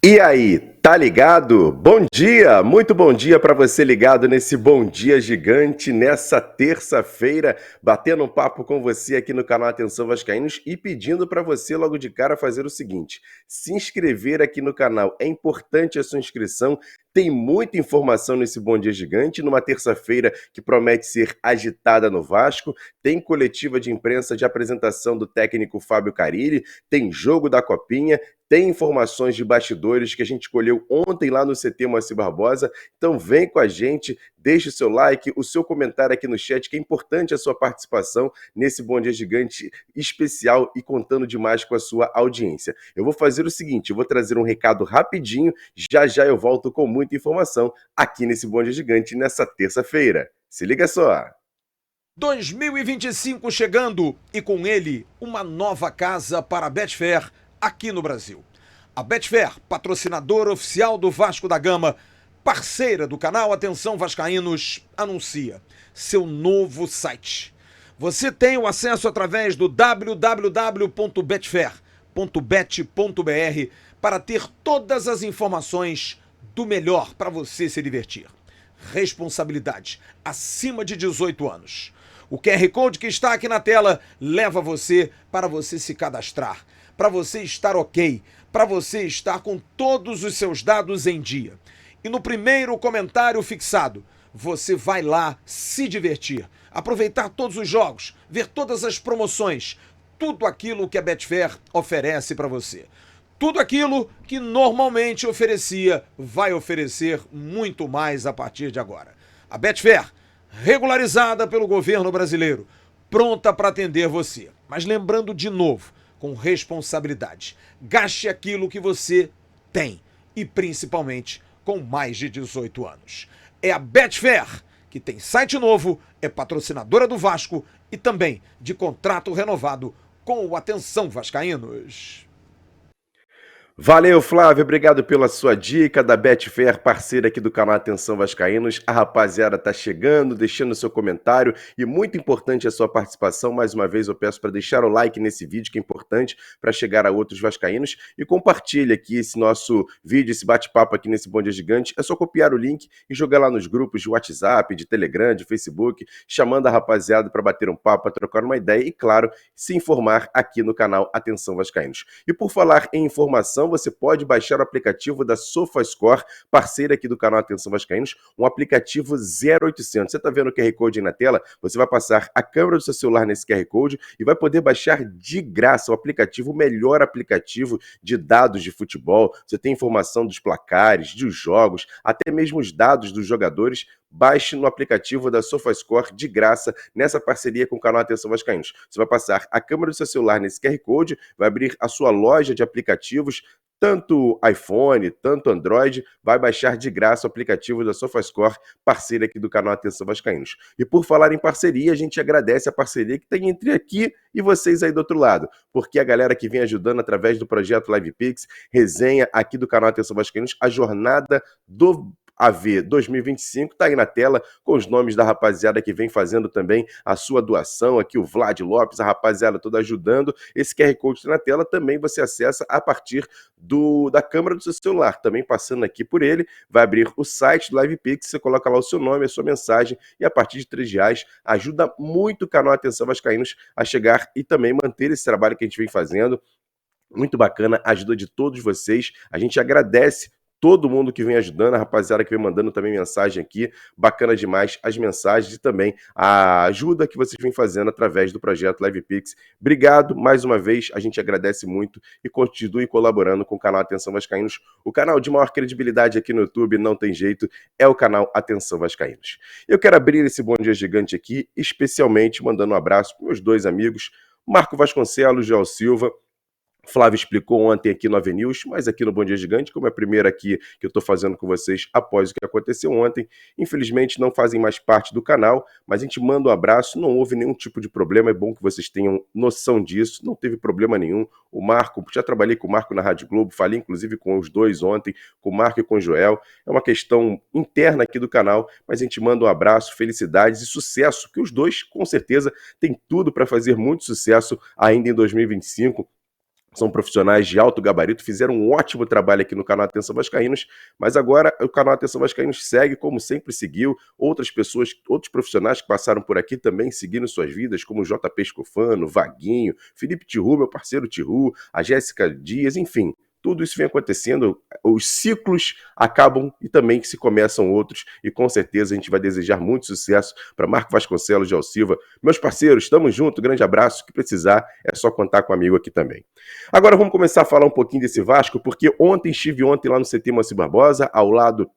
E aí, tá ligado? Bom dia, muito bom dia para você ligado nesse Bom Dia Gigante, nessa terça-feira, batendo um papo com você aqui no canal Atenção Vascaínos e pedindo para você logo de cara fazer o seguinte: se inscrever aqui no canal. É importante a sua inscrição. Tem muita informação nesse Bom Dia Gigante, numa terça-feira que promete ser agitada no Vasco. Tem coletiva de imprensa de apresentação do técnico Fábio Carille, tem jogo da Copinha, tem informações de bastidores que a gente colheu ontem lá no CT Moacir Barbosa. Então vem com a gente, deixe o seu like, o seu comentário aqui no chat, que é importante a sua participação nesse Bom Dia Gigante especial e contando demais com a sua audiência. Eu vou fazer o seguinte, eu vou trazer um recado rapidinho, já já eu volto com muita informação aqui nesse Bom Dia Gigante nessa terça-feira. Se liga só! 2025 chegando e com ele uma nova casa para a Betfair aqui no Brasil. A Betfair, patrocinadora oficial do Vasco da Gama, parceira do canal Atenção Vascaínos, anuncia seu novo site. Você tem o acesso através do www.betfair.bet.br para ter todas as informações do melhor para você se divertir. Responsabilidade acima de 18 anos. O QR Code que está aqui na tela leva você para você se cadastrar, para você estar ok, para você estar com todos os seus dados em dia. E no primeiro comentário fixado, você vai lá se divertir, aproveitar todos os jogos, ver todas as promoções, tudo aquilo que a Betfair oferece para você. Tudo aquilo que normalmente oferecia, vai oferecer muito mais a partir de agora. A Betfair, regularizada pelo governo brasileiro, pronta para atender você. Mas lembrando de novo, com responsabilidade, gaste aquilo que você tem e principalmente com mais de 18 anos. É a Betfair, que tem site novo, é patrocinadora do Vasco e também de contrato renovado com o Atenção Vascaínos. Valeu, Flávio, obrigado pela sua dica da Betfair, parceira aqui do canal Atenção Vascaínos. A rapaziada tá chegando, deixando seu comentário e muito importante a sua participação. Mais uma vez eu peço para deixar o like nesse vídeo, que é importante para chegar a outros vascaínos, e compartilhe aqui esse nosso vídeo, esse bate-papo aqui nesse Bom Dia Gigante. É só copiar o link e jogar lá nos grupos de WhatsApp, de Telegram, de Facebook, chamando a rapaziada para bater um papo, para trocar uma ideia e, claro, se informar aqui no canal Atenção Vascaínos. E por falar em informação, você pode baixar o aplicativo da SofaScore, parceira aqui do canal Atenção Vascaínos, um aplicativo 0800. Você está vendo o QR Code aí na tela? Você vai passar a câmera do seu celular nesse QR Code e vai poder baixar de graça o aplicativo, o melhor aplicativo de dados de futebol. Você tem informação dos placares, dos jogos, até mesmo os dados dos jogadores. Baixe no aplicativo da SofaScore de graça, nessa parceria com o canal Atenção Vascaínos. Você vai passar a câmera do seu celular nesse QR Code, vai abrir a sua loja de aplicativos, tanto iPhone, tanto Android, vai baixar de graça o aplicativo da SofaScore, parceira aqui do canal Atenção Vascaínos. E por falar em parceria, a gente agradece a parceria que tem entre aqui e vocês aí do outro lado, porque a galera que vem ajudando através do projeto LivePix, resenha aqui do canal Atenção Vascaínos, a jornada do AV 2025, tá aí na tela, com os nomes da rapaziada que vem fazendo também a sua doação, aqui o Vlad Lopes, a rapaziada toda ajudando. Esse QR Code tá na tela, também você acessa a partir da câmera do seu celular, também passando aqui por ele, vai abrir o site do LivePix, você coloca lá o seu nome, a sua mensagem, e a partir de R$3 ajuda muito o canal Atenção Vascaínos a chegar e também manter esse trabalho que a gente vem fazendo. Muito bacana, a ajuda de todos vocês, a gente agradece todo mundo que vem ajudando, a rapaziada que vem mandando também mensagem aqui, bacana demais as mensagens e também a ajuda que vocês vêm fazendo através do projeto LivePix. Obrigado mais uma vez, a gente agradece muito e continue colaborando com o canal Atenção Vascaínos, o canal de maior credibilidade aqui no YouTube, não tem jeito, é o canal Atenção Vascaínos. Eu quero abrir esse Bom Dia Gigante aqui, especialmente mandando um abraço para meus dois amigos, Marco Vasconcelos, Joel Silva. Flávio explicou ontem aqui no Avenews, mas aqui no Bom Dia Gigante, como é a primeira aqui que eu estou fazendo com vocês após o que aconteceu ontem, infelizmente não fazem mais parte do canal, mas a gente manda um abraço, não houve nenhum tipo de problema, é bom que vocês tenham noção disso, não teve problema nenhum. O Marco, já trabalhei com o Marco na Rádio Globo, falei inclusive com os dois ontem, com o Marco e com o Joel, é uma questão interna aqui do canal, mas a gente manda um abraço, felicidades e sucesso, que os dois com certeza têm tudo para fazer muito sucesso ainda em 2025, são profissionais de alto gabarito, fizeram um ótimo trabalho aqui no canal Atenção Vascaínos, mas agora o canal Atenção Vascaínos segue como sempre seguiu, outras pessoas, outros profissionais que passaram por aqui também seguiram suas vidas, como o JP Escofano, Vaguinho, Felipe Tiru, meu parceiro Tiru, a Jéssica Dias, enfim. Tudo isso vem acontecendo, os ciclos acabam e também se começam outros, e com certeza a gente vai desejar muito sucesso para Marco Vasconcelos de Alciva. Meus parceiros, estamos juntos, grande abraço, que precisar é só contar com um amigo aqui também. Agora vamos começar a falar um pouquinho desse Vasco, porque estive ontem lá no CT Moacir Barbosa, ao lado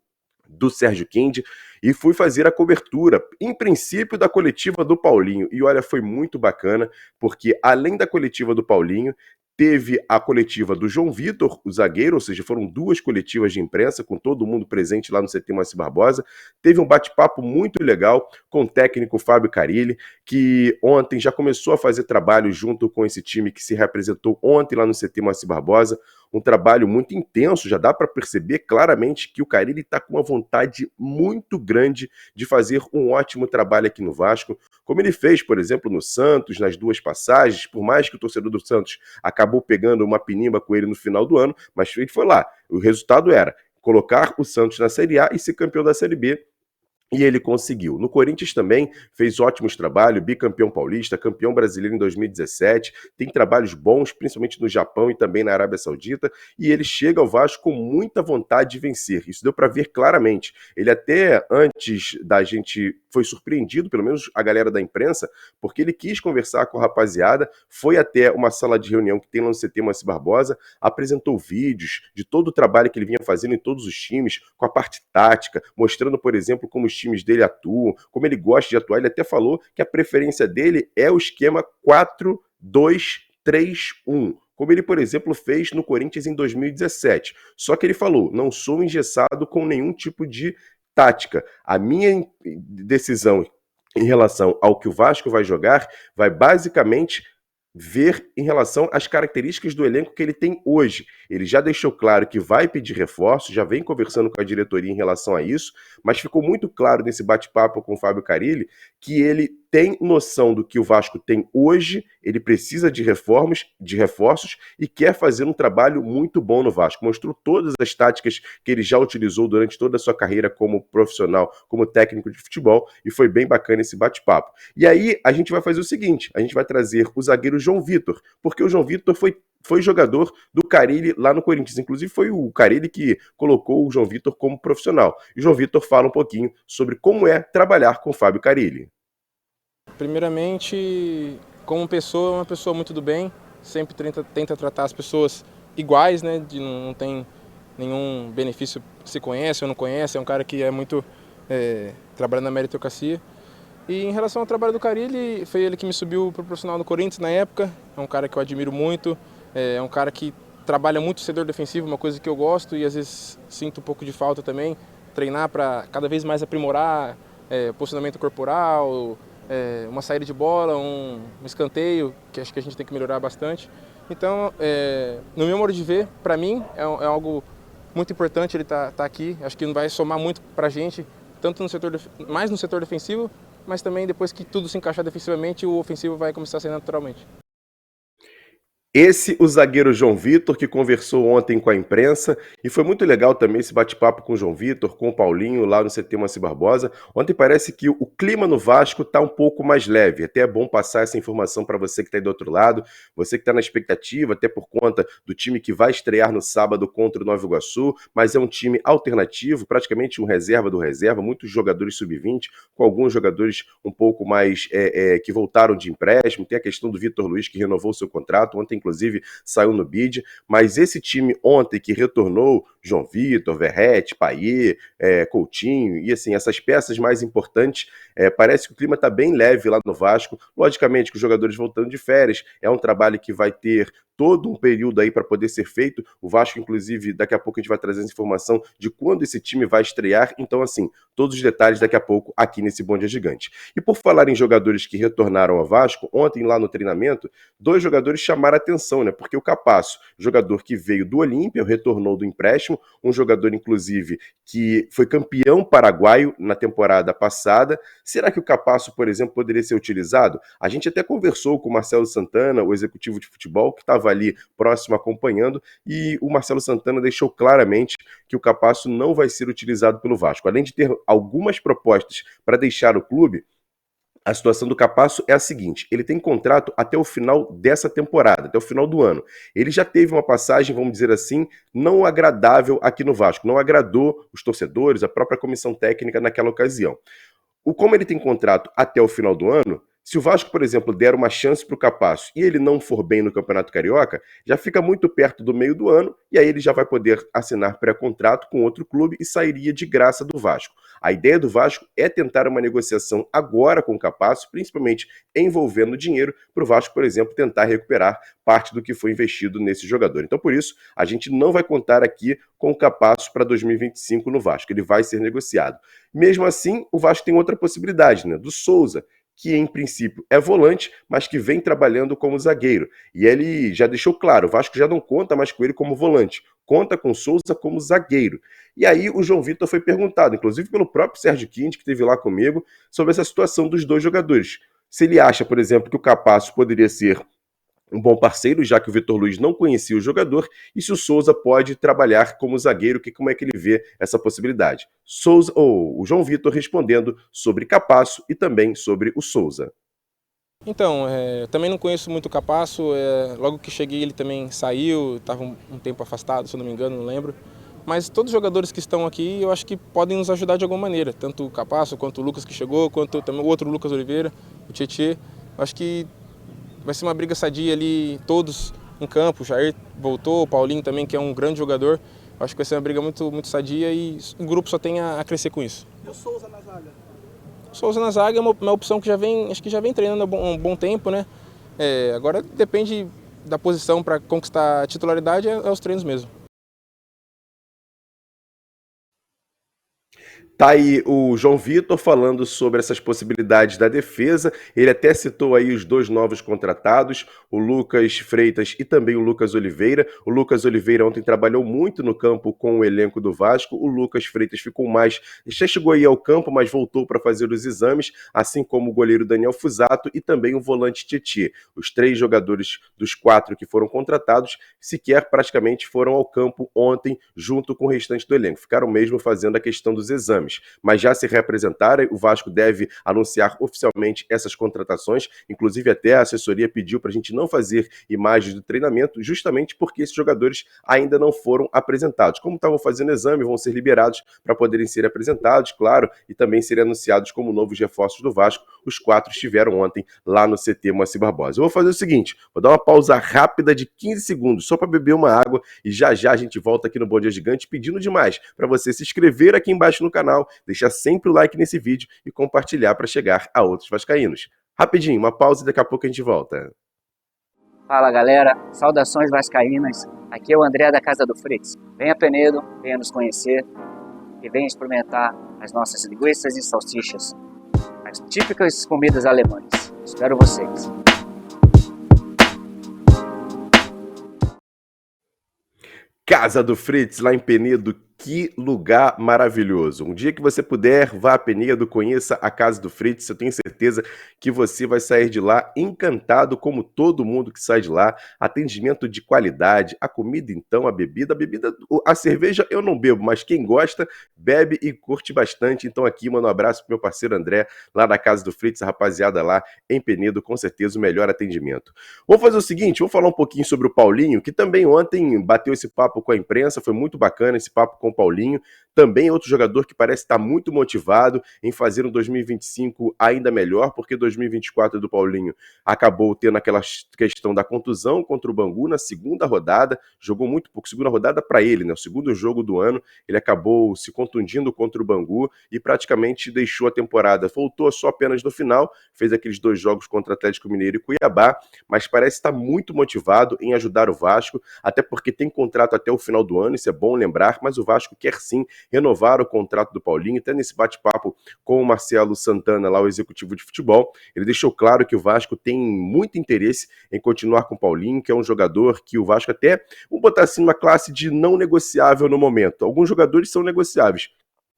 do Sérgio Kendi, e fui fazer a cobertura, em princípio, da coletiva do Paulinho. E olha, foi muito bacana, porque além da coletiva do Paulinho, teve a coletiva do João Vitor, o zagueiro, ou seja, foram 2 coletivas de imprensa, com todo mundo presente lá no CT Moacir Barbosa. Teve um bate-papo muito legal com o técnico Fábio Carilli, que ontem já começou a fazer trabalho junto com esse time que se representou ontem lá no CT Moacir Barbosa. Um trabalho muito intenso, já dá para perceber claramente que o Carilli está com uma vontade muito grande de fazer um ótimo trabalho aqui no Vasco, como ele fez, por exemplo, no Santos, nas 2 passagens, por mais que o torcedor do Santos acabou pegando uma pinimba com ele no final do ano, mas ele foi lá. O resultado era colocar o Santos na Série A e ser campeão da Série B. E ele conseguiu. No Corinthians também fez ótimos trabalhos, bicampeão paulista, campeão brasileiro em 2017, tem trabalhos bons, principalmente no Japão e também na Arábia Saudita, e ele chega ao Vasco com muita vontade de vencer. Isso deu para ver claramente. Ele até antes da gente foi surpreendido, pelo menos a galera da imprensa, porque ele quis conversar com a rapaziada, foi até uma sala de reunião que tem lá no CT Moacir Barbosa, apresentou vídeos de todo o trabalho que ele vinha fazendo em todos os times, com a parte tática, mostrando, por exemplo, como os times dele atuam, como ele gosta de atuar. Ele até falou que a preferência dele é o esquema 4-2-3-1, como ele, por exemplo, fez no Corinthians em 2017. Só que ele falou, não sou engessado com nenhum tipo de tática. A minha decisão em relação ao que o Vasco vai jogar vai basicamente ver em relação às características do elenco que ele tem hoje. Ele já deixou claro que vai pedir reforço, já vem conversando com a diretoria em relação a isso, mas ficou muito claro nesse bate-papo com o Fábio Carilli que ele tem noção do que o Vasco tem hoje, ele precisa de reforços e quer fazer um trabalho muito bom no Vasco. Mostrou todas as táticas que ele já utilizou durante toda a sua carreira como profissional, como técnico de futebol, e foi bem bacana esse bate-papo. E aí a gente vai fazer o seguinte, a gente vai trazer o zagueiro João Vitor, porque o João Vitor foi jogador do Carilli lá no Corinthians. Inclusive foi o Carilli que colocou o João Vitor como profissional. E o João Vitor fala um pouquinho sobre como é trabalhar com o Fábio Carilli. Primeiramente, como pessoa, é uma pessoa muito do bem, sempre tenta tratar as pessoas iguais, né? Não tem nenhum benefício se conhece ou não conhece, é um cara que é muito trabalha na meritocracia. E em relação ao trabalho do Carilli, foi ele que me subiu para o profissional do Corinthians na época, é um cara que eu admiro muito, é um cara que trabalha muito o setor defensivo, uma coisa que eu gosto e às vezes sinto um pouco de falta também, treinar para cada vez mais aprimorar posicionamento corporal, uma saída de bola, um escanteio, que acho que a gente tem que melhorar bastante. Então, no meu modo de ver, para mim, é algo muito importante ele tá aqui. Acho que vai somar muito para a gente, tanto mais no setor defensivo, mas também depois que tudo se encaixar defensivamente, o ofensivo vai começar a sair naturalmente. Esse, o zagueiro João Vitor, que conversou ontem com a imprensa, e foi muito legal também esse bate-papo com o João Vitor, com o Paulinho, lá no CT Moacir Barbosa. Ontem parece que o clima no Vasco está um pouco mais leve, até é bom passar essa informação para você que está aí do outro lado, você que está na expectativa, até por conta do time que vai estrear no sábado contra o Nova Iguaçu, mas é um time alternativo, praticamente um reserva do reserva, muitos jogadores sub-20, com alguns jogadores um pouco mais que voltaram de empréstimo, tem a questão do Vitor Luiz, que renovou seu contrato, ontem inclusive saiu no bid, mas esse time ontem que retornou, João Vitor, Verrete, Payet, Coutinho, e assim, essas peças mais importantes, parece que o clima está bem leve lá no Vasco, logicamente que os jogadores voltando de férias, é um trabalho que vai ter todo um período aí para poder ser feito, o Vasco inclusive, daqui a pouco a gente vai trazer essa informação de quando esse time vai estrear, então assim, todos os detalhes daqui a pouco aqui nesse Bom Dia Gigante. E por falar em jogadores que retornaram ao Vasco, ontem lá no treinamento, 2 jogadores chamaram a atenção, né? Porque o Capasso, jogador que veio do Olímpia, retornou do empréstimo, empréstimo, um jogador, inclusive, que foi campeão paraguaio na temporada passada. Será que o Capasso, por exemplo, poderia ser utilizado? A gente até conversou com o Marcelo Santana, o executivo de futebol, que estava ali próximo acompanhando, e o Marcelo Santana deixou claramente que o Capasso não vai ser utilizado pelo Vasco. Além de ter algumas propostas para deixar o clube, a situação do Capasso é a seguinte: ele tem contrato até o final dessa temporada, até o final do ano. Ele já teve uma passagem, vamos dizer assim, não agradável aqui no Vasco, não agradou os torcedores, a própria comissão técnica naquela ocasião. Como ele tem contrato até o final do ano, se o Vasco, por exemplo, der uma chance para o Capasso e ele não for bem no Campeonato Carioca, já fica muito perto do meio do ano e aí ele já vai poder assinar pré-contrato com outro clube e sairia de graça do Vasco. A ideia do Vasco é tentar uma negociação agora com o Capasso, principalmente envolvendo dinheiro, para o Vasco, por exemplo, tentar recuperar parte do que foi investido nesse jogador. Então, por isso, a gente não vai contar aqui com o Capasso para 2025 no Vasco. Ele vai ser negociado. Mesmo assim, o Vasco tem outra possibilidade, né? Do Souza, que em princípio é volante, mas que vem trabalhando como zagueiro. E ele já deixou claro, o Vasco já não conta mais com ele como volante, conta com o Souza como zagueiro. E aí o João Vitor foi perguntado, inclusive pelo próprio Sérgio Quinte, que esteve lá comigo, sobre essa situação dos dois jogadores. Se ele acha, por exemplo, que o Capasso poderia ser um bom parceiro, já que o Vitor Luiz não conhecia o jogador, e se o Souza pode trabalhar como zagueiro, como é que ele vê essa possibilidade. O João Vitor respondendo sobre Capasso e também sobre o Souza. Então, eu também não conheço muito o Capasso, logo que cheguei ele também saiu, estava um tempo afastado, se eu não me engano, não lembro. Mas todos os jogadores que estão aqui, eu acho que podem nos ajudar de alguma maneira, tanto o Capasso, quanto o Lucas que chegou, quanto também o outro Lucas Oliveira, o Tietê. Eu acho que vai ser uma briga sadia ali, todos em campo. O Jair voltou, o Paulinho também, que é um grande jogador. Acho que vai ser uma briga muito, muito sadia e o grupo só tem a crescer com isso. E o Souza na zaga? O Souza na zaga é uma opção que acho que já vem treinando há um bom tempo, né? Agora depende da posição para conquistar a titularidade, é os treinos mesmo. Tá aí o João Vitor falando sobre essas possibilidades da defesa. Ele até citou aí os dois novos contratados, o Lucas Freitas e também o Lucas Oliveira. O Lucas Oliveira ontem trabalhou muito no campo com o elenco do Vasco. O Lucas Freitas ficou mais... já chegou aí ao campo, mas voltou para fazer os exames, assim como o goleiro Daniel Fusato e também o volante Tietê. Os três jogadores dos 4 que foram contratados sequer praticamente foram ao campo ontem junto com o restante do elenco. Ficaram mesmo fazendo a questão dos exames. Mas já se representaram, o Vasco deve anunciar oficialmente essas contratações, inclusive até a assessoria pediu para a gente não fazer imagens do treinamento, justamente porque esses jogadores ainda não foram apresentados. Como estavam fazendo exame, vão ser liberados para poderem ser apresentados, claro, e também serem anunciados como novos reforços do Vasco. Os 4 estiveram ontem lá no CT Moacir Barbosa. Eu vou fazer o seguinte, vou dar uma pausa rápida de 15 segundos, só para beber uma água, e já já a gente volta aqui no Bom Dia Gigante, pedindo demais para você se inscrever aqui embaixo no canal, deixar sempre o like nesse vídeo e compartilhar para chegar a outros vascaínos. Rapidinho, uma pausa e daqui a pouco a gente volta. Fala galera, saudações vascaínas, aqui é o André da Casa do Fritz. Venha Penedo, venha nos conhecer e venha experimentar as nossas linguiças e salsichas, as típicas comidas alemãs. Espero vocês. Casa do Fritz, lá em Penedo, que lugar maravilhoso. Um dia que você puder, vá a Penedo, conheça a Casa do Fritz, eu tenho certeza que você vai sair de lá encantado, como todo mundo que sai de lá. Atendimento de qualidade, a comida então, a bebida, a cerveja eu não bebo, mas quem gosta, bebe e curte bastante. Então aqui, mando um abraço pro meu parceiro André, lá da Casa do Fritz, a rapaziada lá em Penedo, com certeza o melhor atendimento. Vou fazer o seguinte, vou falar um pouquinho sobre o Paulinho, que também ontem bateu esse papo com a imprensa, foi muito bacana esse papo com o Paulinho, também outro jogador que parece estar muito motivado em fazer um 2025 ainda melhor, porque 2024 do Paulinho acabou tendo aquela questão da contusão contra o Bangu na segunda rodada, jogou muito pouco, segunda rodada para ele, né? O segundo jogo do ano, ele acabou se contundindo contra o Bangu e praticamente deixou a temporada, voltou só apenas no final, fez aqueles 2 jogos contra Atlético Mineiro e Cuiabá, mas parece estar muito motivado em ajudar o Vasco, até porque tem contrato até o final do ano, isso é bom lembrar, mas o Vasco quer sim renovar o contrato do Paulinho. Até nesse bate-papo com o Marcelo Santana, lá o executivo de futebol, ele deixou claro que o Vasco tem muito interesse em continuar com o Paulinho, que é um jogador que o Vasco até, vamos botar assim, uma classe de não negociável no momento. Alguns jogadores são negociáveis,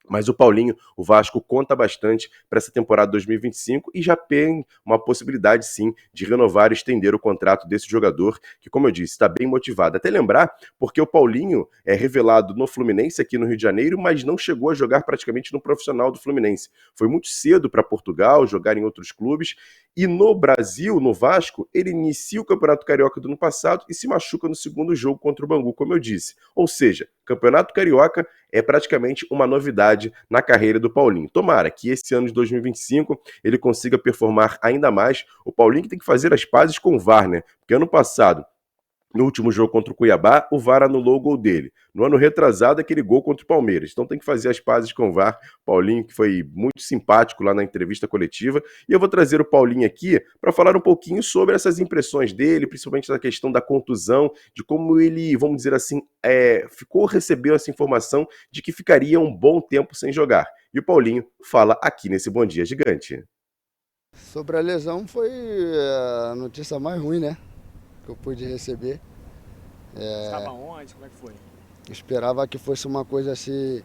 mas o Paulinho, o Vasco conta bastante para essa temporada 2025 e já tem uma possibilidade, sim, de renovar e estender o contrato desse jogador, que, como eu disse, está bem motivado. Até lembrar, porque o Paulinho é revelado no Fluminense, aqui no Rio de Janeiro, mas não chegou a jogar praticamente no profissional do Fluminense. Foi muito cedo para Portugal, jogar em outros clubes, e no Brasil, no Vasco, ele inicia o Campeonato Carioca do ano passado e se machuca no segundo jogo contra o Bangu, como eu disse. Ou seja, Campeonato Carioca é praticamente uma novidade na carreira do Paulinho. Tomara que esse ano de 2025 ele consiga performar ainda mais. O Paulinho que tem que fazer as pazes com o VAR, né? Porque ano passado, no último jogo contra o Cuiabá, o VAR anulou o gol dele. No ano retrasado, aquele gol contra o Palmeiras. Então tem que fazer as pazes com o VAR. Paulinho, que foi muito simpático lá na entrevista coletiva. E eu vou trazer o Paulinho aqui para falar um pouquinho sobre essas impressões dele, principalmente da questão da contusão, de como ele, vamos dizer assim, recebeu essa informação de que ficaria um bom tempo sem jogar. E o Paulinho fala aqui nesse Bom Dia Gigante. Sobre a lesão foi a notícia mais ruim, né? Que eu pude receber. Estava onde? Como é que foi? Esperava que fosse uma coisa assim,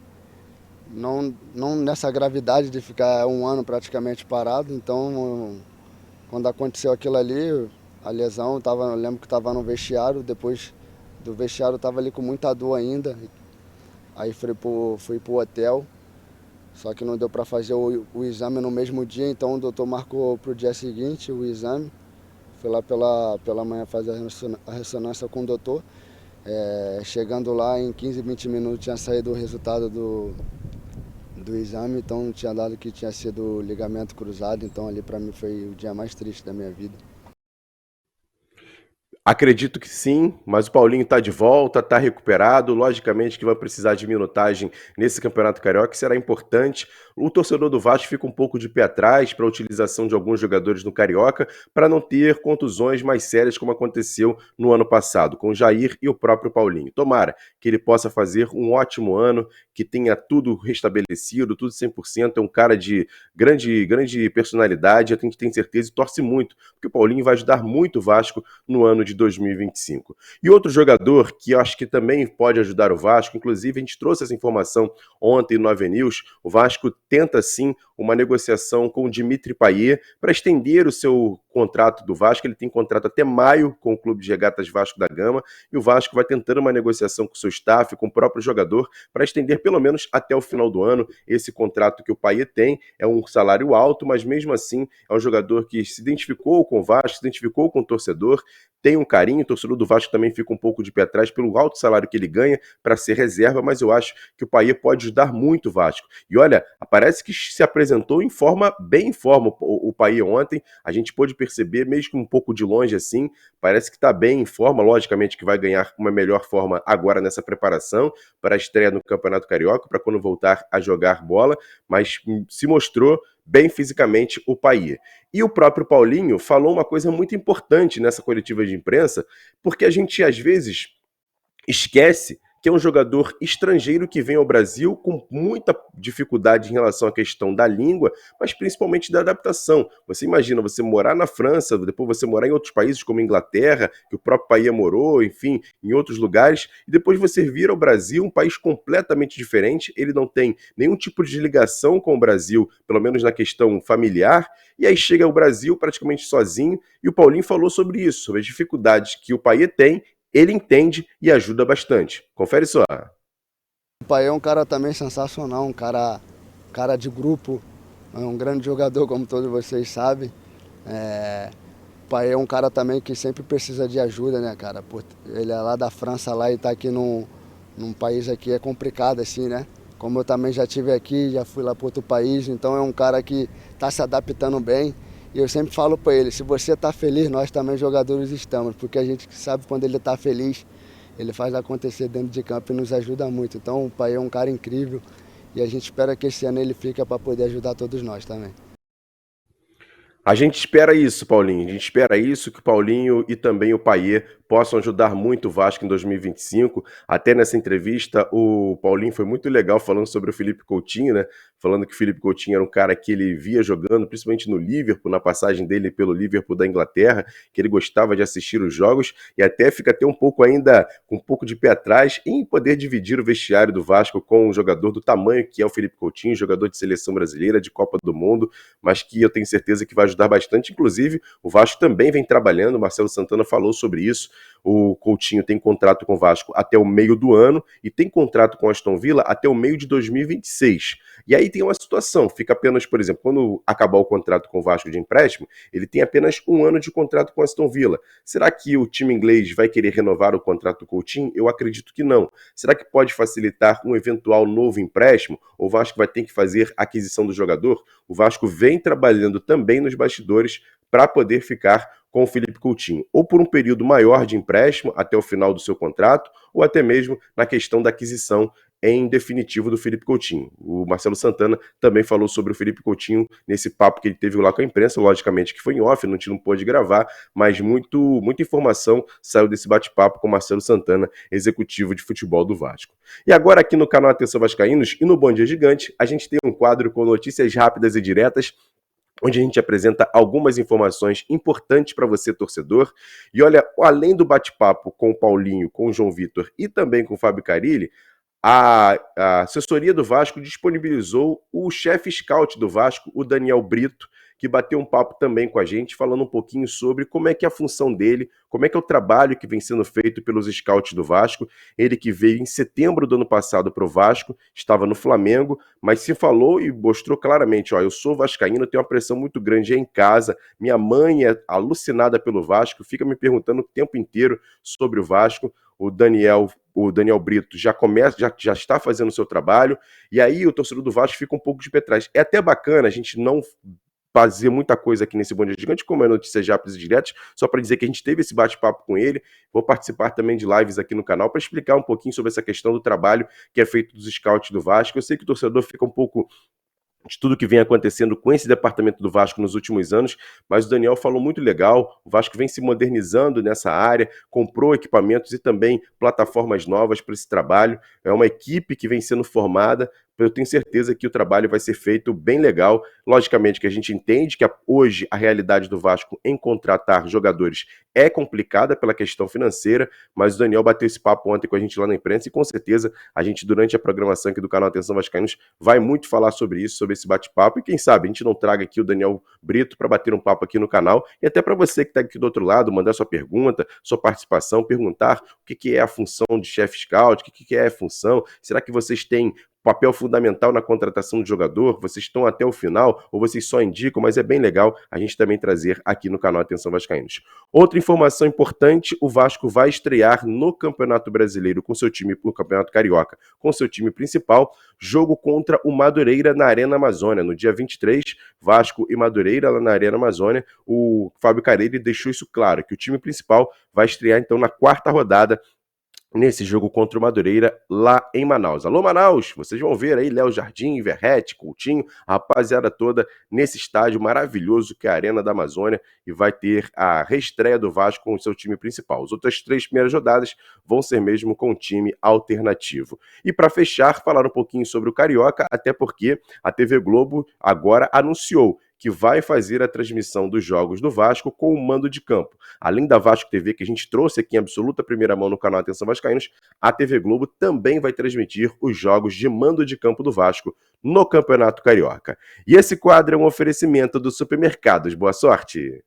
não nessa gravidade de ficar um ano praticamente parado. Então, quando aconteceu aquilo ali, a lesão, eu lembro que estava no vestiário, depois do vestiário eu estava ali com muita dor ainda. Aí fui pro hotel, só que não deu para fazer o exame no mesmo dia, então o doutor marcou para o dia seguinte o exame. Fui lá pela manhã fazer a ressonância com o doutor. Chegando lá, em 15, 20 minutos tinha saído o resultado do exame, então tinha dado que tinha sido ligamento cruzado, então ali para mim foi o dia mais triste da minha vida. Acredito que sim, mas o Paulinho está de volta, está recuperado, logicamente que vai precisar de minutagem nesse Campeonato Carioca, que será importante. O torcedor do Vasco fica um pouco de pé atrás para a utilização de alguns jogadores no Carioca, para não ter contusões mais sérias como aconteceu no ano passado, com o Jair e o próprio Paulinho. Tomara que ele possa fazer um ótimo ano, que tenha tudo restabelecido, tudo 100%, é um cara de grande personalidade, a gente tem certeza e torce muito, porque o Paulinho vai ajudar muito o Vasco no ano de 2025. E outro jogador que eu acho que também pode ajudar o Vasco, inclusive a gente trouxe essa informação ontem no Avenews, o Vasco tenta sim uma negociação com o Dimitri Payet para estender o seu contrato do Vasco. Ele tem contrato até maio com o Clube de Regatas Vasco da Gama e o Vasco vai tentando uma negociação com o seu staff, com o próprio jogador, para estender pelo menos até o final do ano esse contrato que o Payet tem. É um salário alto, mas mesmo assim é um jogador que se identificou com o Vasco, se identificou com o torcedor, tem um carinho. O torcedor do Vasco também fica um pouco de pé atrás pelo alto salário que ele ganha para ser reserva, mas eu acho que o Payet pode ajudar muito o Vasco. E olha, parece que se apresentou bem em forma o Payet ontem. A gente pôde perceber, mesmo um pouco de longe assim, parece que está bem em forma. Logicamente que vai ganhar uma melhor forma agora nessa preparação para a estreia no Campeonato Carioca, para quando voltar a jogar bola, mas se mostrou bem fisicamente o Payet. E o próprio Paulinho falou uma coisa muito importante nessa coletiva de imprensa, porque a gente às vezes esquece que é um jogador estrangeiro que vem ao Brasil com muita dificuldade em relação à questão da língua, mas principalmente da adaptação. Você imagina você morar na França, depois você morar em outros países como Inglaterra, que o próprio Payet morou, enfim, em outros lugares, e depois você vir ao Brasil, um país completamente diferente. Ele não tem nenhum tipo de ligação com o Brasil, pelo menos na questão familiar, e aí chega ao Brasil praticamente sozinho, e o Paulinho falou sobre isso, sobre as dificuldades que o Payet tem. Ele entende e ajuda bastante. Confere só. O Payet é um cara também sensacional, um cara de grupo, é um grande jogador, como todos vocês sabem. O Payet é um cara também que sempre precisa de ajuda, né, cara? Ele é lá da França lá e tá aqui num país aqui, é complicado assim, né? Como eu também já estive aqui, já fui lá para outro país, então é um cara que tá se adaptando bem. E eu sempre falo para ele, se você está feliz, nós também jogadores estamos, porque a gente sabe quando ele está feliz, ele faz acontecer dentro de campo e nos ajuda muito. Então o Payet é um cara incrível e a gente espera que esse ano ele fique para poder ajudar todos nós também. A gente espera isso, Paulinho. A gente espera isso, que o Paulinho e também o Payet possam ajudar muito o Vasco em 2025. Até nessa entrevista, o Paulinho foi muito legal falando sobre o Felipe Coutinho, né? Falando que o Felipe Coutinho era um cara que ele via jogando, principalmente no Liverpool, na passagem dele pelo Liverpool da Inglaterra, que ele gostava de assistir os jogos e até fica até um pouco ainda, com um pouco de pé atrás, em poder dividir o vestiário do Vasco com um jogador do tamanho que é o Felipe Coutinho, jogador de seleção brasileira, de Copa do Mundo, mas que eu tenho certeza que vai ajudar bastante. Inclusive, o Vasco também vem trabalhando, o Marcelo Santana falou sobre isso. O Coutinho tem contrato com o Vasco até o meio do ano e tem contrato com o Aston Villa até o meio de 2026. E aí tem uma situação, fica apenas, por exemplo, quando acabar o contrato com o Vasco de empréstimo, ele tem apenas um ano de contrato com o Aston Villa. Será que o time inglês vai querer renovar o contrato do Coutinho? Eu acredito que não. Será que pode facilitar um eventual novo empréstimo? Ou o Vasco vai ter que fazer a aquisição do jogador? O Vasco vem trabalhando também nos bastidores para poder ficar com o Felipe Coutinho, ou por um período maior de empréstimo até o final do seu contrato, ou até mesmo na questão da aquisição em definitivo do Felipe Coutinho. O Marcelo Santana também falou sobre o Felipe Coutinho nesse papo que ele teve lá com a imprensa, logicamente que foi em off, não pôde gravar, mas muita informação saiu desse bate-papo com o Marcelo Santana, executivo de futebol do Vasco. E agora aqui no canal Atenção Vascaínos e no Bom Dia Gigante, a gente tem um quadro com notícias rápidas e diretas, onde a gente apresenta algumas informações importantes para você, torcedor. E olha, além do bate-papo com o Paulinho, com o João Vitor e também com o Fábio Carilli, a assessoria do Vasco disponibilizou o chefe scout do Vasco, o Daniel Brito, que bateu um papo também com a gente, falando um pouquinho sobre como é que é a função dele, como é que é o trabalho que vem sendo feito pelos scouts do Vasco. Ele que veio em setembro do ano passado para o Vasco, estava no Flamengo, mas se falou e mostrou claramente, ó, eu sou vascaíno, tenho uma pressão muito grande em casa, minha mãe é alucinada pelo Vasco, fica me perguntando o tempo inteiro sobre o Vasco. O Daniel Brito já está fazendo o seu trabalho, e aí o torcedor do Vasco fica um pouco de pé atrás. É até bacana a gente não fazer muita coisa aqui nesse Bom Dia Gigante, como é notícias rápidas e diretas, só para dizer que a gente teve esse bate-papo com ele. Vou participar também de lives aqui no canal para explicar um pouquinho sobre essa questão do trabalho que é feito dos scouts do Vasco. Eu sei que o torcedor fica um pouco de tudo que vem acontecendo com esse departamento do Vasco nos últimos anos, mas o Daniel falou muito legal, o Vasco vem se modernizando nessa área, comprou equipamentos e também plataformas novas para esse trabalho, é uma equipe que vem sendo formada, eu tenho certeza que o trabalho vai ser feito bem legal. Logicamente que a gente entende que hoje a realidade do Vasco em contratar jogadores é complicada pela questão financeira, mas o Daniel bateu esse papo ontem com a gente lá na imprensa e com certeza a gente, durante a programação aqui do canal Atenção Vascaínos, vai muito falar sobre isso, sobre esse bate-papo, e quem sabe a gente não traga aqui o Daniel Brito para bater um papo aqui no canal, e até para você que está aqui do outro lado, mandar sua pergunta, sua participação, perguntar o que é a função de chefe scout, o que é a função, será que vocês têm papel fundamental na contratação do jogador, vocês estão até o final ou vocês só indicam, mas é bem legal a gente também trazer aqui no canal Atenção Vascaínos. Outra informação importante, o Vasco vai estrear no Campeonato Brasileiro com seu time, no Campeonato Carioca, com seu time principal, jogo contra o Madureira na Arena Amazônia, no dia 23, Vasco e Madureira lá na Arena Amazônia. O Fábio Carilli deixou isso claro, que o time principal vai estrear então na 4ª rodada nesse jogo contra o Madureira, lá em Manaus. Alô, Manaus! Vocês vão ver aí Léo Jardim, Verrete, Coutinho, a rapaziada toda nesse estádio maravilhoso que é a Arena da Amazônia, e vai ter a reestreia do Vasco com o seu time principal. As outras 3 primeiras rodadas vão ser mesmo com o time alternativo. E para fechar, falar um pouquinho sobre o Carioca, até porque a TV Globo agora anunciou que vai fazer a transmissão dos jogos do Vasco com o mando de campo. Além da Vasco TV, que a gente trouxe aqui em absoluta primeira mão no canal Atenção Vascaínos, a TV Globo também vai transmitir os jogos de mando de campo do Vasco no Campeonato Carioca. E esse quadro é um oferecimento do Supermercados. Boa sorte!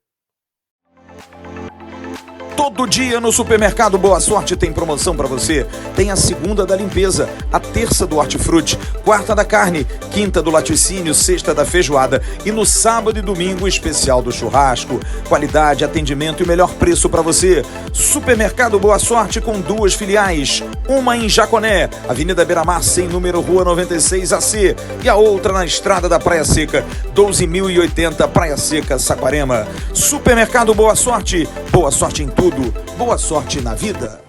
Todo dia no Supermercado Boa Sorte tem promoção para você. Tem a segunda da limpeza, a terça do hortifruti, quarta da carne, quinta do laticínio, sexta da feijoada e no sábado e domingo o especial do churrasco. Qualidade, atendimento e melhor preço para você. Supermercado Boa Sorte com 2 filiais, uma em Jaconé, Avenida Beira-Mar, sem número, Rua 96AC, e a outra na Estrada da Praia Seca, 12.080, Praia Seca, Saquarema. Supermercado Boa Sorte em tudo, boa sorte na vida.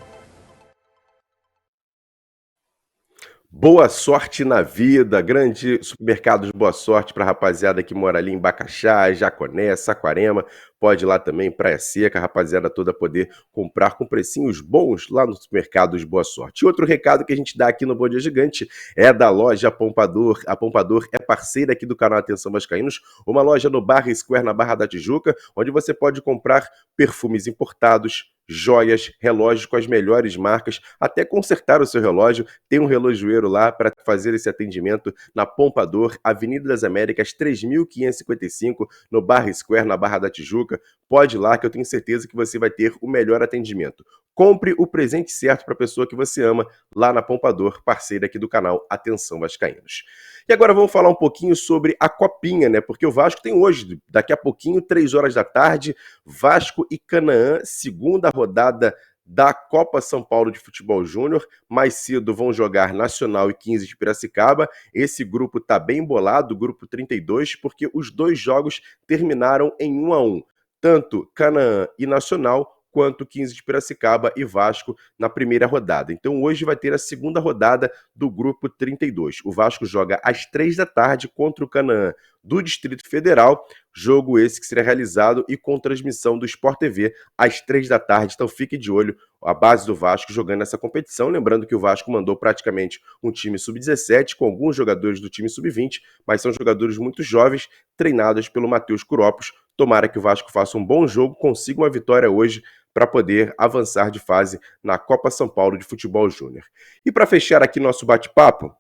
Boa sorte na vida, grande supermercados Boa Sorte para a rapaziada que mora ali em Bacaxá, Jaconé, Saquarema, pode ir lá também, Praia Seca, a rapaziada toda poder comprar com precinhos bons lá no supermercados Boa Sorte. E outro recado que a gente dá aqui no Bom Dia Gigante é da loja Pompador. A Pompador é parceira aqui do canal Atenção Vascaínos, uma loja no Barra Square, na Barra da Tijuca, onde você pode comprar perfumes importados, joias, relógios com as melhores marcas, até consertar o seu relógio. Tem um relojoeiro lá para fazer esse atendimento na Pompador, Avenida das Américas, 3555, no Barra Square, na Barra da Tijuca. Pode ir lá que eu tenho certeza que você vai ter o melhor atendimento. Compre o presente certo para a pessoa que você ama lá na Pompador, parceira aqui do canal Atenção Vascaínos. E agora vamos falar um pouquinho sobre a Copinha, né? Porque o Vasco tem hoje, daqui a pouquinho, 3 horas da tarde, Vasco e Canaã, segunda rodada da Copa São Paulo de Futebol Júnior. Mais cedo vão jogar Nacional e 15 de Piracicaba. Esse grupo tá bem bolado, o grupo 32, porque os dois jogos terminaram em 1-1. Tanto Canaã e Nacional, quanto 15 de Piracicaba e Vasco na primeira rodada. Então hoje vai ter a segunda rodada do grupo 32. O Vasco joga às 3 da tarde contra o Canaã do Distrito Federal, jogo esse que será realizado e com transmissão do Sport TV às 3 da tarde. Então fique de olho, a base do Vasco jogando essa competição. Lembrando que o Vasco mandou praticamente um time sub-17 com alguns jogadores do time sub-20, mas são jogadores muito jovens, treinados pelo Matheus Curopos. Tomara que o Vasco faça um bom jogo, consiga uma vitória hoje para poder avançar de fase na Copa São Paulo de Futebol Júnior. E para fechar aqui nosso bate-papo,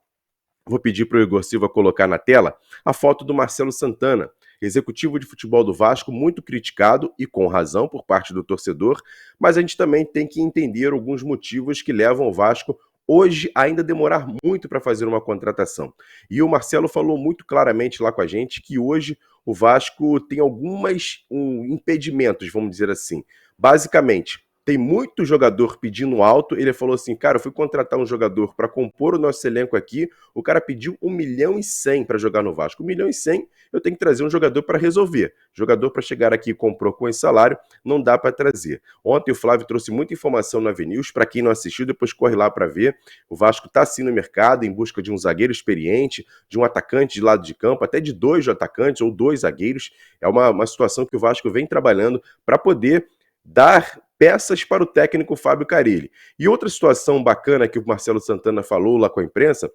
vou pedir para o Igor Silva colocar na tela a foto do Marcelo Santana, executivo de futebol do Vasco, muito criticado e com razão por parte do torcedor, mas a gente também tem que entender alguns motivos que levam o Vasco hoje ainda demorar muito para fazer uma contratação. E o Marcelo falou muito claramente lá com a gente que hoje o Vasco tem alguns impedimentos, vamos dizer assim. Basicamente, tem muito jogador pedindo alto. Ele falou assim, cara, eu fui contratar um jogador para compor o nosso elenco aqui, o cara pediu 1.100.000 para jogar no Vasco. 1.100.000, eu tenho que trazer um jogador para resolver. Jogador para chegar aqui e comprou com esse salário, não dá para trazer. Ontem o Flávio trouxe muita informação na Avenils, para quem não assistiu, depois corre lá para ver. O Vasco está sim no mercado, em busca de um zagueiro experiente, de um atacante de lado de campo, até de 2 atacantes ou 2 zagueiros. É uma situação que o Vasco vem trabalhando para poder dar peças para o técnico Fábio Carille. E outra situação bacana que o Marcelo Santana falou lá com a imprensa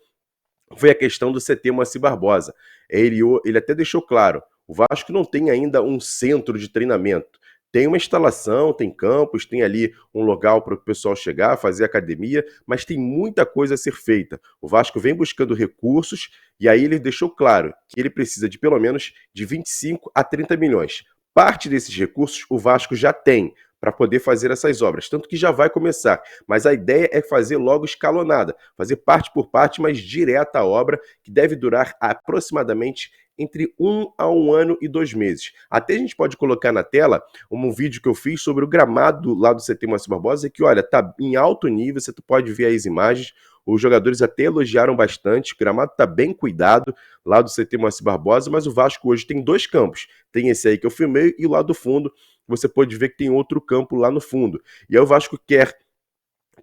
foi a questão do CT Moacir Barbosa. Ele até deixou claro, o Vasco não tem ainda um centro de treinamento. Tem uma instalação, tem campos, tem ali um local para o pessoal chegar, fazer academia, mas tem muita coisa a ser feita. O Vasco vem buscando recursos e aí ele deixou claro que ele precisa de pelo menos de 25 a 30 milhões. Parte desses recursos o Vasco já tem para poder fazer essas obras, tanto que já vai começar. Mas a ideia é fazer logo escalonada, fazer parte por parte, mas direta a obra, que deve durar aproximadamente entre 1 a 1 ano e 2 meses. Até a gente pode colocar na tela um vídeo que eu fiz sobre o gramado lá do CT Moacir Barbosa, que olha, tá em alto nível, você pode ver as imagens. Os jogadores até elogiaram bastante, o gramado está bem cuidado lá do CT Moacir Barbosa, mas o Vasco hoje tem 2 campos. Tem esse aí que eu filmei e lá do fundo você pode ver que tem outro campo lá no fundo. E aí o Vasco quer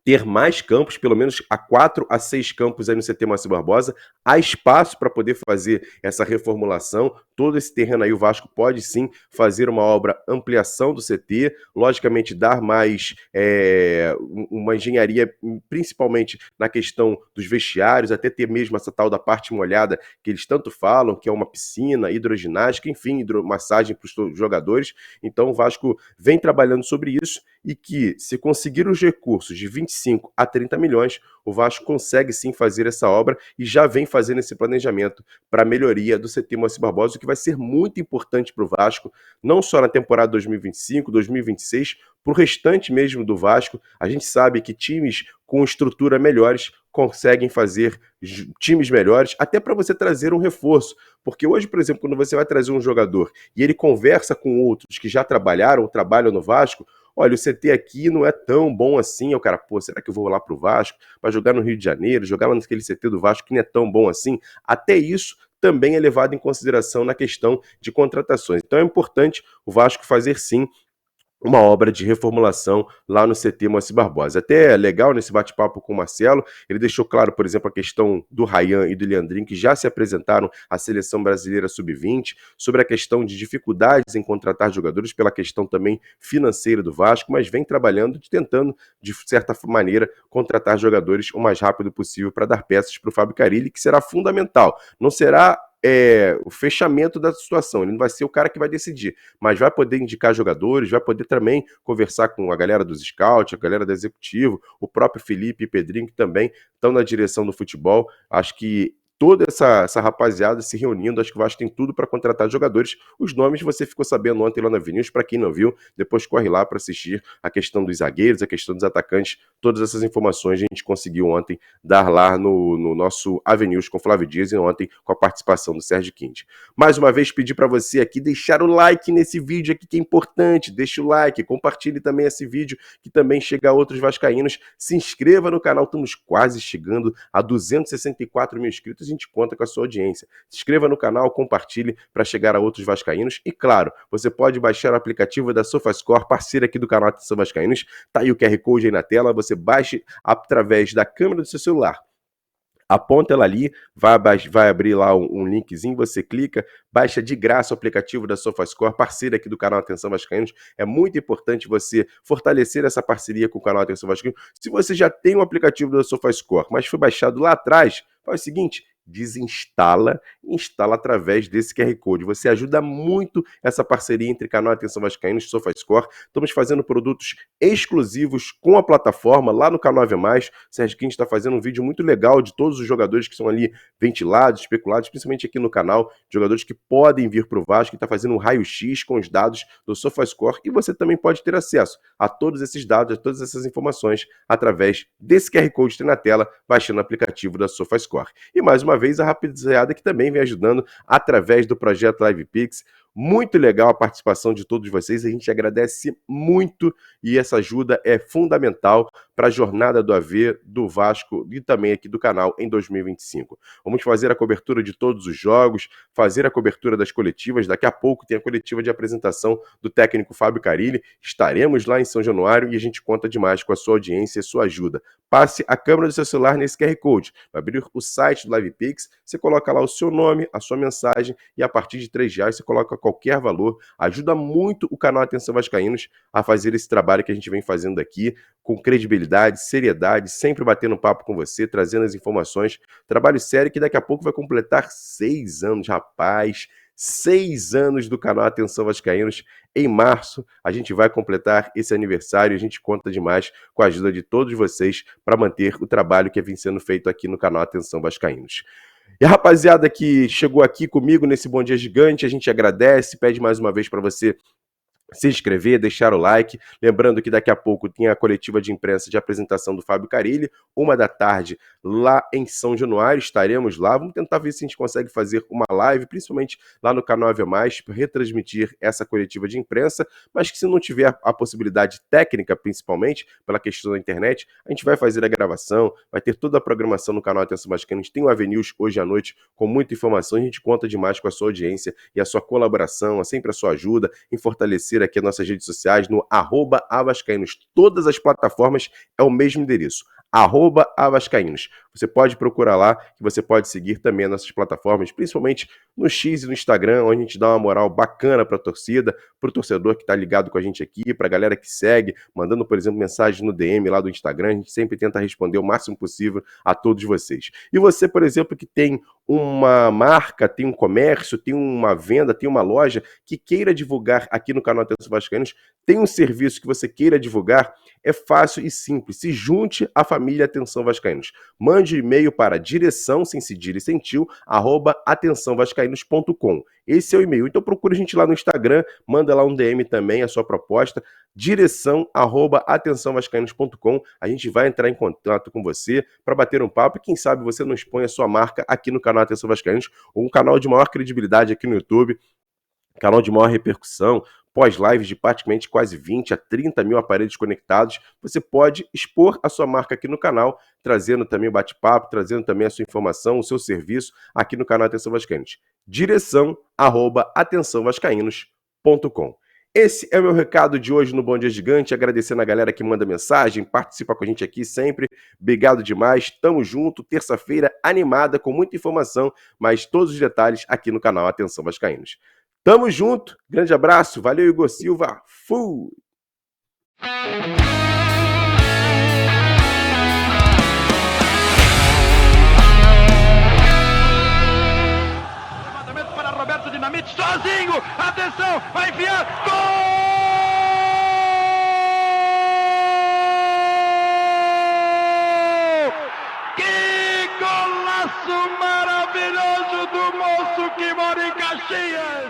ter mais campos, pelo menos a 4 a 6 campos aí no CT Moacir Barbosa. Há espaço para poder fazer essa reformulação. Todo esse terreno aí o Vasco pode sim fazer uma obra ampliação do CT, logicamente dar mais uma engenharia, principalmente na questão dos vestiários, até ter mesmo essa tal da parte molhada que eles tanto falam, que é uma piscina, hidroginástica, enfim, hidromassagem para os jogadores. Então o Vasco vem trabalhando sobre isso e que, se conseguir os recursos de 25 a 30 milhões, o Vasco consegue sim fazer essa obra e já vem fazendo esse planejamento para a melhoria do CT Moacir Barbosa, o que vai ser muito importante para o Vasco, não só na temporada 2025, 2026, para o restante mesmo do Vasco. A gente sabe que times com estrutura melhores conseguem fazer times melhores, até para você trazer um reforço. Porque hoje, por exemplo, quando você vai trazer um jogador e ele conversa com outros que já trabalharam ou trabalham no Vasco, olha, o CT aqui não é tão bom assim. O cara, pô, será que eu vou lá pro Vasco para jogar no Rio de Janeiro, jogar lá naquele CT do Vasco que não é tão bom assim? Até isso também é levado em consideração na questão de contratações. Então é importante o Vasco fazer sim uma obra de reformulação lá no CT Moacir Barbosa. Até legal nesse bate-papo com o Marcelo, ele deixou claro, por exemplo, a questão do Ryan e do Leandrinho, que já se apresentaram à Seleção Brasileira Sub-20, sobre a questão de dificuldades em contratar jogadores, pela questão também financeira do Vasco, mas vem trabalhando, tentando, de certa maneira, contratar jogadores o mais rápido possível para dar peças para o Fábio Carille, que será fundamental. Não será o fechamento da situação, ele não vai ser o cara que vai decidir, mas vai poder indicar jogadores, vai poder também conversar com a galera dos scouts, a galera do executivo, o próprio Felipe e Pedrinho, que também estão na direção do futebol. Acho que toda essa rapaziada se reunindo, acho que o Vasco tem tudo para contratar jogadores. Os nomes você ficou sabendo ontem lá na Avenida, para quem não viu, depois corre lá para assistir a questão dos zagueiros, a questão dos atacantes, todas essas informações a gente conseguiu ontem dar lá no nosso Avenues com Flávio Dias e ontem com a participação do Sérgio Quinte. Mais uma vez pedir para você aqui deixar o like nesse vídeo aqui que é importante, deixa o like, compartilhe também esse vídeo que também chega a outros vascaínos, se inscreva no canal, estamos quase chegando a 264 mil inscritos, a gente conta com a sua audiência. Se inscreva no canal, compartilhe para chegar a outros vascaínos e, claro, você pode baixar o aplicativo da SofaScore, parceira aqui do canal Atenção Vascaínos, tá aí o QR Code aí na tela, você baixe através da câmera do seu celular. Aponta ela ali, vai abrir lá um linkzinho, você clica, baixa de graça o aplicativo da SofaScore, parceira aqui do canal Atenção Vascaínos. É muito importante você fortalecer essa parceria com o canal Atenção Vascaínos. Se você já tem um aplicativo da SofaScore, mas foi baixado lá atrás, faz o seguinte, desinstala e instala através desse QR Code. Você ajuda muito essa parceria entre canal Atenção Vascaínos e SofaScore. Estamos fazendo produtos exclusivos com a plataforma lá no canal Ave Mais. Sérgio Quinte está fazendo um vídeo muito legal de todos os jogadores que são ali ventilados, especulados, principalmente aqui no canal, jogadores que podem vir para o Vasco, que está fazendo um raio-x com os dados do SofaScore e você também pode ter acesso a todos esses dados, a todas essas informações através desse QR Code que tem na tela, baixando o aplicativo da SofaScore. E mais uma vez a rapaziada que também vem ajudando através do projeto LivePix. Muito legal a participação de todos vocês, a gente agradece muito e essa ajuda é fundamental para a jornada do AV, do Vasco e também aqui do canal em 2025. Vamos fazer a cobertura de todos os jogos, fazer a cobertura das coletivas, daqui a pouco tem a coletiva de apresentação do técnico Fábio Carille, estaremos lá em São Januário e a gente conta demais com a sua audiência e a sua ajuda. Passe a câmera do seu celular nesse QR Code, vai abrir o site do LivePix, você coloca lá o seu nome, a sua mensagem e a partir de R$3 você coloca qualquer valor, ajuda muito o canal Atenção Vascaínos a fazer esse trabalho que a gente vem fazendo aqui, com credibilidade, seriedade, sempre batendo papo com você, trazendo as informações, trabalho sério que daqui a pouco vai completar 6 anos, rapaz, 6 anos do canal Atenção Vascaínos. Em março, a gente vai completar esse aniversário e a gente conta demais com a ajuda de todos vocês para manter o trabalho que vem sendo feito aqui no canal Atenção Vascaínos. E a rapaziada que chegou aqui comigo nesse Bom Dia Gigante, a gente agradece, pede mais uma vez para você se inscrever, deixar o like, lembrando que daqui a pouco tem a coletiva de imprensa de apresentação do Fábio Carille, 13h, lá em São Januário, estaremos lá, vamos tentar ver se a gente consegue fazer uma live, principalmente lá no canal Ave Mais, para retransmitir essa coletiva de imprensa, mas que se não tiver a possibilidade técnica, principalmente, pela questão da internet, a gente vai fazer a gravação, vai ter toda a programação no canal Atenção Vascaínos, a gente tem o Avenues hoje à noite com muita informação, a gente conta demais com a sua audiência e a sua colaboração, sempre a sua ajuda em fortalecer aqui as nossas redes sociais no @avascaínos. Todas as plataformas é o mesmo endereço, @avascaínos. Você pode procurar lá, que você pode seguir também as nossas plataformas, principalmente no X e no Instagram, onde a gente dá uma moral bacana para a torcida, para o torcedor que está ligado com a gente aqui, para a galera que segue, mandando, por exemplo, mensagem no DM lá do Instagram, a gente sempre tenta responder o máximo possível a todos vocês. E você, por exemplo, que tem uma marca, tem um comércio, tem uma venda, tem uma loja que queira divulgar aqui no canal Atenção Vascaínos, tem um serviço que você queira divulgar, é fácil e simples. Se junte à família Atenção Vascaínos. Mande e-mail para direção, sem cedilha e sem tio, @atençãovascaínos.com. Esse é o e-mail. Então procure a gente lá no Instagram, manda lá um DM também, a sua proposta, direção, @atençãovascaínos.com. A gente vai entrar em contato com você para bater um papo e quem sabe você não expõe a sua marca aqui no canal Atenção Vascaínos, ou um canal de maior credibilidade aqui no YouTube, canal de maior repercussão, pós-lives de praticamente quase 20 a 30 mil aparelhos conectados, você pode expor a sua marca aqui no canal, trazendo também o bate-papo, trazendo também a sua informação, o seu serviço aqui no canal Atenção Vascaínos. Direção, @atençãovascaínos.com. Esse é o meu recado de hoje no Bom Dia Gigante, agradecendo a galera que manda mensagem, participa com a gente aqui sempre, obrigado demais, tamo junto, terça-feira animada, com muita informação, mas todos os detalhes aqui no canal Atenção Vascaínos. Tamo junto, grande abraço, valeu Igor Silva, fui! Levantamento para Roberto Dinamite, sozinho, atenção, vai enfiar, gol! Que golaço maravilhoso do moço que mora em Caxias!